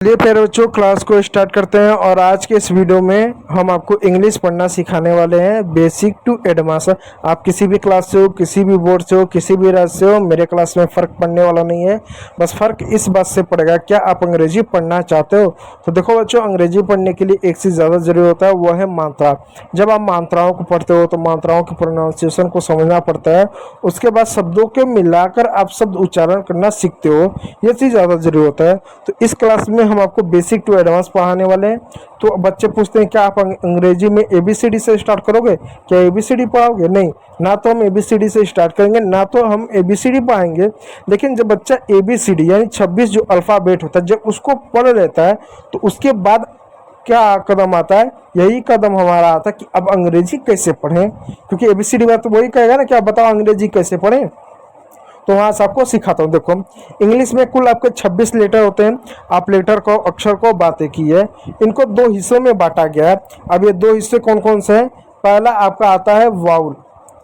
चलिए फिर बच्चों क्लास को स्टार्ट करते हैं और आज के इस वीडियो में हम आपको इंग्लिश पढ़ना सिखाने वाले हैं बेसिक टू एडवांस। आप किसी भी क्लास से हो, किसी भी बोर्ड से हो, किसी भी राज्य से हो, मेरे क्लास में फ़र्क पड़ने वाला नहीं है। बस फ़र्क इस बात से पड़ेगा क्या आप अंग्रेजी पढ़ना चाहते हो। तो देखो बच्चों, अंग्रेजी पढ़ने के लिए एक चीज़ ज़्यादा ज़रूरी होता है, वो है मात्रा। जब आप मात्राओं को पढ़ते हो तो मात्राओं के प्रोनाउंसिएशन को समझना पड़ता है। उसके बाद शब्दों के मिलाकर आप शब्द उच्चारण करना सीखते हो, ये चीज़ ज़्यादा ज़रूरी होता है। तो इस क्लास में हम आपको बेसिक टू एडवांस पढ़ाने वाले हैं। तो बच्चे पूछते हैं क्या आप अंग्रेजी में ABCD से स्टार्ट करोगे, क्या ABCD पढ़ाओगे? नहीं, ना तो हम ABCD से स्टार्ट करेंगे, ना तो हम ABCD पढ़ाएंगे। लेकिन जब बच्चा ABCD यानी 26 जो अल्फ़ाबेट होता है जब उसको पढ़ लेता है तो उसके बाद क्या कदम आता है, यही कदम हमारा आता है कि अब अंग्रेजी कैसे पढ़ें। क्योंकि ABCD में तो वही कहेगा ना कि आप बताओ अंग्रेजी कैसे पढ़ें। तो वहाँ से आपको सिखाता हूँ। देखो, इंग्लिश में कुल आपके 26 लेटर होते हैं। आप लेटर को, अक्षर को बातें की है, इनको दो हिस्सों में बांटा गया है। अब ये दो हिस्से कौन कौन से हैं? पहला आपका आता है वाउल।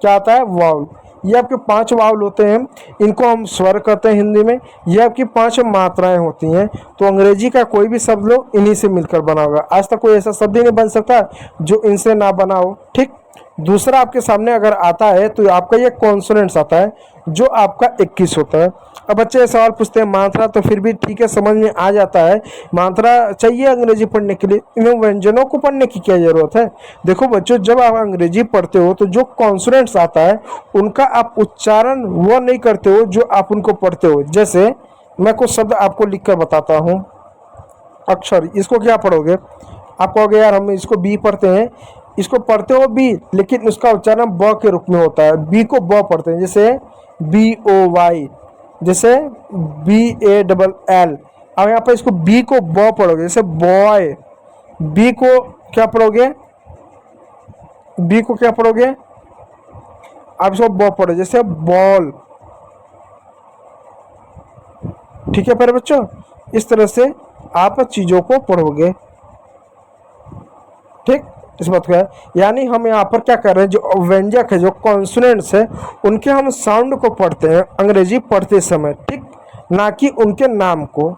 क्या आता है? वाउल। ये आपके 5 वाउल होते हैं, इनको हम स्वर कहते हैं हिंदी में। ये आपकी 5 मात्राएं होती हैं। तो अंग्रेजी का कोई भी शब्द लो, इन्हीं से मिलकर बना होगा। आज तक कोई ऐसा शब्द ही नहीं बन सकता जो इनसे ना बना हो। ठीक। दूसरा आपके सामने अगर आता है तो आपका ये कॉन्सोनेंट्स आता है जो आपका 21 होता है। अब बच्चे सवाल पूछते हैं मात्रा, तो फिर भी ठीक है, समझ में आ जाता है। मात्रा चाहिए अंग्रेजी पढ़ने के लिए, इन्हें व्यंजनों को पढ़ने की क्या ज़रूरत है। देखो बच्चों, जब आप अंग्रेजी पढ़ते हो तो जो कॉन्सोनेंट्स आता है उनका आप उच्चारण वो नहीं करते हो जो आप उनको पढ़ते हो। जैसे मैं कुछ शब्द आपको लिख कर बताता हूँ। अक्षर, इसको क्या पढ़ोगे? आप कहोगे यार हम इसको बी पढ़ते हैं। इसको पढ़ते हो बी, लेकिन उसका उच्चारण ब के रूप में होता है। बी को ब पढ़ते हैं, जैसे BOY, जैसे BALL। अब यहाँ पर इसको बी को ब पढ़ोगे, जैसे बॉय। बी को क्या पढ़ोगे? बी को क्या पढ़ोगे? आप इसको ब पढ़ो, जैसे बॉल। ठीक है प्यारे बच्चों, इस तरह से आप चीज़ों को पढ़ोगे। ठीक, इस बात का यानी हम यहाँ पर क्या कर रहे हैं, जो व्यंजक है, जो कॉन्सोनेंट्स है, उनके हम साउंड को पढ़ते हैं अंग्रेजी पढ़ते समय। ठीक, ना कि उनके नाम को।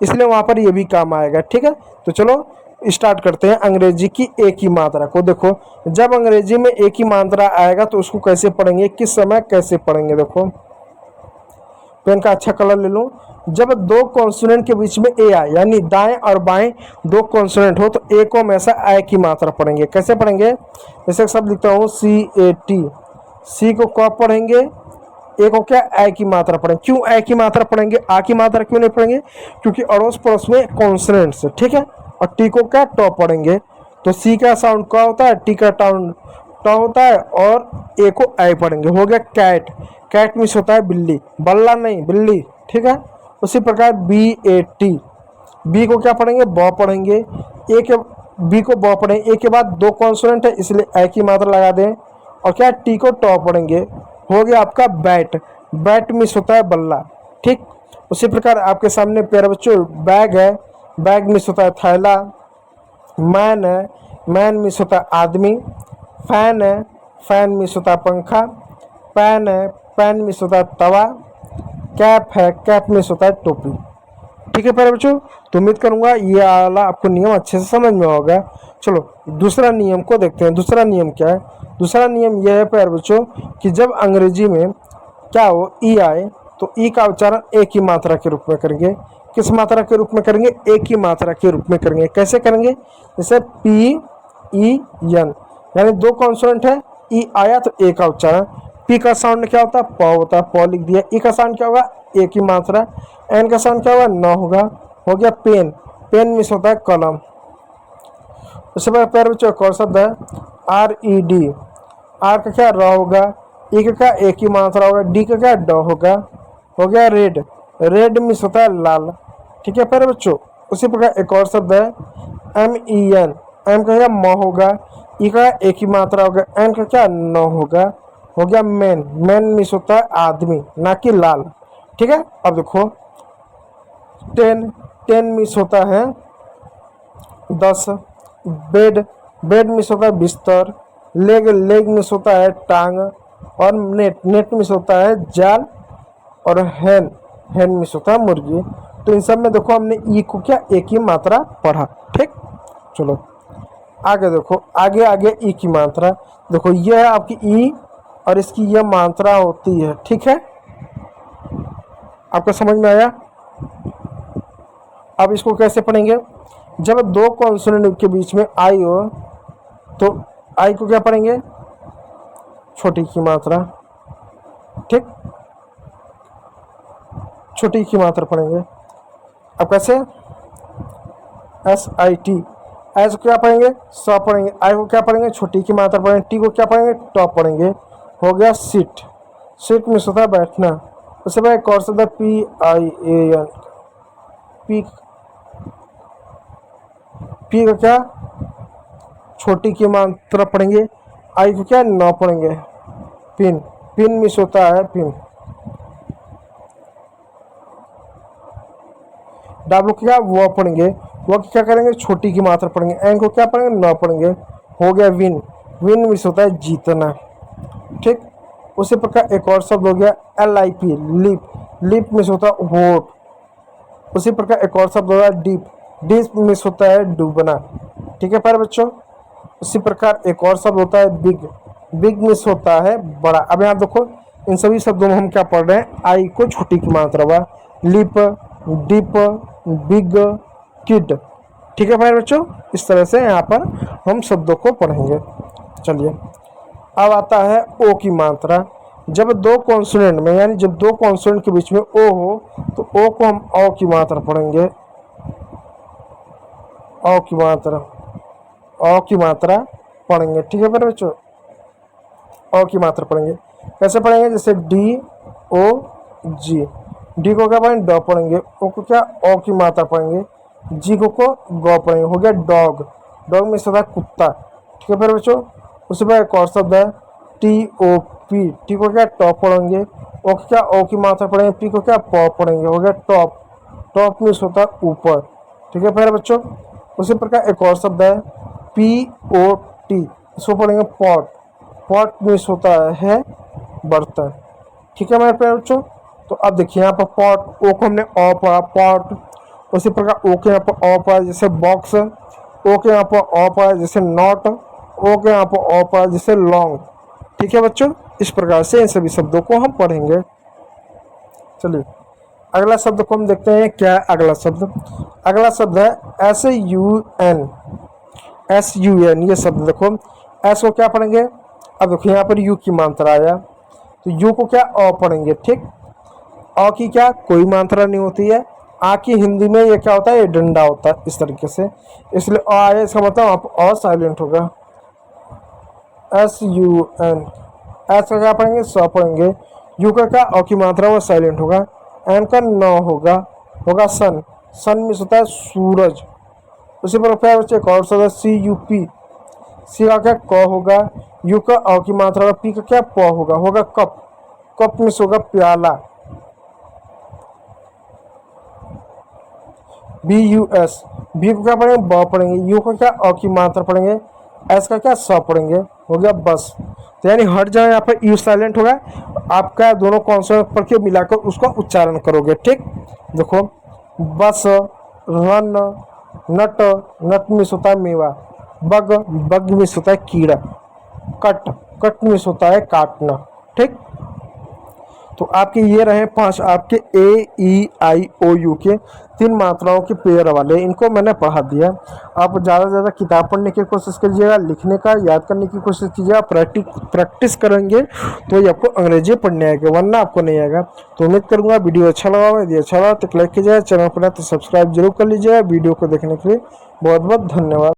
इसलिए वहाँ पर ये भी काम आएगा। ठीक है, तो चलो स्टार्ट करते हैं अंग्रेजी की एक ही मात्रा को। देखो, जब अंग्रेजी में एक ही मात्रा आएगा तो उसको कैसे पढ़ेंगे, किस समय कैसे पढ़ेंगे। देखो, पेन का अच्छा कलर ले लूँ। जब दो कॉन्सोनेंट के बीच में ए आए, यानी दाएं और बाएं दो कॉन्सोनेंट हो, तो ए को हमेशा आई की मात्रा पढ़ेंगे। कैसे पढ़ेंगे? जैसे शब्द लिखता हूँ CAT। सी को कब पढ़ेंगे? ए को क्या? आई की मात्रा पढ़ेंगे। क्यों आई की मात्रा पढ़ेंगे? आ की मात्रा क्यों नहीं पढ़ेंगे? क्योंकि अड़ोस पड़ोस में कॉन्सोनेंट्स है। ठीक है, और टी को क्या? टॉ पढ़ेंगे। तो सी का साउंड क्या होता है? टी का साउंड टॉ होता है, और ए को आई पढ़ेंगे। हो गया कैट। कैट मिस होता है बिल्ली, बल्ला नहीं, बिल्ली। ठीक है, उसी प्रकार BAT। बी को क्या पढ़ेंगे? ब पढ़ेंगे। ए के बी को ब पढ़ेंगे। ए के बाद दो कॉन्सोनेंट है, इसलिए ए की मात्रा लगा दें। और क्या? टी को टॉ पढ़ेंगे। हो गया आपका बैट। बैट मिस होता है बल्ला। ठीक, उसी प्रकार आपके सामने प्यारे बच्चों बैग है। बैग मिस होता है थैला। मैन है, मैन मिस होता है आदमी। फैन है, फैन मिस होता है पंखा। पैन है, पैन मिस होता है तवा। कैप है, कैप मिस होता है टोपी। ठीक है प्यारे बच्चों, तो उम्मीद करूंगा ये वाला आपको नियम अच्छे से समझ में होगा। चलो दूसरा नियम को देखते हैं। दूसरा नियम क्या है? दूसरा नियम यह है प्यारे बच्चों कि जब अंग्रेजी में क्या हो, ई आए, तो ई का उच्चारण एक ही मात्रा के रूप में करेंगे। किस मात्रा के रूप में करेंगे? एक ही मात्रा के रूप में करेंगे। कैसे करेंगे? जैसे PEN, यानी दो कॉन्सोनेंट है, ई आया तो ए का उच्चारण। पी का साउंड क्या होता है? प होता है, प लिख दिया। ई का साउंड क्या होगा? ए की मात्रा। एन का साउंड क्या होगा? न होगा। हो गया पेन। पेन मिस होता है कलम। उसके बाद प्यारे बच्चों एक और शब्द है RED। आर का क्या? र होगा। ई का क्या? एक ही मात्रा होगा। डी का क्या? ड होगा। हो गया रेड। रेड मिस होता है लाल। ठीक है प्यारे बच्चों, उसी प्रकार एक और शब्द है MEN। एम का क्या? म होगा। ई का एक ही मात्रा होगा। एन का क्या? न होगा। हो गया मैन। मैन मिस होता है आदमी, ना कि लाल। ठीक है, अब देखो 10 मिस होता है 10। बेड, बेड मिस होता है बिस्तर। लेग, लेग मिस होता है टांग। और नेट, नेट मिस होता है जाल। और हैन, हैन मिस होता है मुर्गी। तो इन सब में देखो हमने ई को क्या एक ही मात्रा पढ़ा। ठीक, चलो आगे देखो, आगे आगे ई की मात्रा देखो, ये है आपकी ई और इसकी ये मात्रा होती है। ठीक है, आपको समझ में आया? अब इसको कैसे पढ़ेंगे? जब दो कॉन्सोनेंट के बीच में आई हो तो आई को क्या पढ़ेंगे? छोटी की मात्रा। ठीक, छोटी की मात्रा पढ़ेंगे। अब कैसे? SIT, एस को क्या पढ़ेंगे? स पढ़ेंगे। आई को क्या पढ़ेंगे? छोटी की मात्रा पढ़ेंगे। टी को क्या पढ़ेंगे? टॉप पढ़ेंगे। हो गया सीट। सीट में होता है बैठना। उसके बाद एक और शब्द है PIAN, पी को क्या? छोटी की मात्रा पढ़ेंगे। आई को क्या? न पढ़ेंगे। पिन, पिन मिस होता है पिन। डब्ल्यू क्या? वो पढ़ेंगे। वो क्या करेंगे? छोटी की मात्रा पढ़ेंगे। एन को क्या पढ़ेंगे? न पढ़ेंगे। हो गया विन, विन मिस होता है जीतना। ठीक, उसी प्रकार एक और शब्द हो गया LIP, लिप, लिप मिस होता है वोट। उसी प्रकार एक और शब्द होगा डीप, डीप मिस होता है डूबना। ठीक है प्यारे बच्चों, उसी प्रकार एक और शब्द होता है बिग, बिग मिस होता है बड़ा। अब यहाँ देखो, इन सभी शब्दों में हम क्या पढ़ रहे हैं? आई को छोटी की मात्रा हुआ, लिप, डीप, बिग, किड। ठीक है प्यारे बच्चों, इस तरह से यहाँ पर हम शब्दों को पढ़ेंगे। चलिए, अब आता है ओ की मात्रा। जब दो कॉन्सोनेंट में, यानी जब दो कॉन्सोनेंट के बीच में ओ हो तो ओ को हम औ की मात्रा पढ़ेंगे। औ की मात्रा, औ की मात्रा पढ़ेंगे। ठीक है मेरे बच्चों, औ की मात्रा पढ़ेंगे। कैसे पढ़ेंगे? जैसे DOG, डी को क्या पढ़ेंगे? ड पढ़ेंगे। ओ को क्या? ओ की मात्रा पढ़ेंगे। जी को ग पढ़ेंगे। हो गया डॉग, डॉग में सदा कुत्ता। ठीक है मेरे बच्चों, उसके बाद एक और शब्द है TOP, टी को क्या? टॉप पढ़ेंगे। ओ को क्या? ओ की मात्रा पढ़ेंगे। पी को क्या? प पढ़ेंगे। हो गया टॉप, टॉप में होता है ऊपर। ठीक है प्यारे बच्चों, उसी प्रकार एक और शब्द है POT, इसको पढ़ेंगे पॉट, पॉट में होता है बर्तन। ठीक है मेरे प्यारे बच्चों, तो अब देखिए यहाँ पर पॉट, ओ को हमने अ पढ़ा पॉट। उसी प्रकार ओ के यहाँ पर अ पढ़ा जैसे बॉक्स, ओ के यहाँ पर अ पढ़ा जैसे नॉट, ओ के यहाँ पर अ पढ़ा जैसे लॉन्ग। ठीक है बच्चों, इस प्रकार से इन सभी शब्दों को हम पढ़ेंगे। चलिए अगला शब्द को हम देखते हैं क्या है अगला शब्द। अगला शब्द है SUN, SUN। ये शब्द देखो, एस को क्या पढ़ेंगे? अब देखो यहाँ पर यू की मात्रा आया तो यू को क्या? अ पढ़ेंगे। ठीक, अ की क्या? कोई मात्रा नहीं होती है। आ की हिंदी में ये क्या होता है? ये डंडा होता है इस तरीके से, इसलिए अ आया, इसका मतलब आप अ साइलेंट होगा। SUN, एस का क्या पढ़ेंगे? स पढ़ेंगे। यू का क्या? अ की मात्रा वो साइलेंट होगा। एन का न होगा, होगा सन, सन में होता है सूरज। उसी पर क्या बच्चे एक और शब्द CUP, सी का क्या? क होगा। यू का अ की मात्रा होगा। पी का क्या? प होगा, होगा कप, कप में होगा प्याला। BUS, बी को क्या पढ़ेंगे? ब पढ़ेंगे। यू का क्या? अ की मात्रा पढ़ेंगे। एस का क्या? स पढ़ेंगे। हो गया बस। तो यानी हर जगह यहाँ पर यू साइलेंट होगा, आपका दोनों कॉन्सोनेंट पढ़ के मिलाकर उसका उच्चारण करोगे। ठीक, देखो बस, रन, नट, नट मिस होता है मेवा, बग, बग मिस होता है कीड़ा, कट, कट मिस होता है काटना। ठीक, तो आपके ये रहे 5 आपके AEIOU के 3 मात्राओं के पेयर वाले, इनको मैंने पढ़ा दिया। आप ज़्यादा से ज़्यादा किताब पढ़ने की कोशिश कीजिएगा, लिखने का याद करने की कोशिश कीजिएगा। प्रैक्टिस करेंगे तो ये आपको अंग्रेजी पढ़ने आएगा, वरना आपको नहीं आएगा। तो उम्मीद करूँगा वीडियो अच्छा लगा होगा। यदि अच्छा लगा तो लाइक कीजिएगा, चैनल पर तो सब्सक्राइब जरूर कर लीजिएगा। वीडियो को देखने के लिए बहुत बहुत धन्यवाद।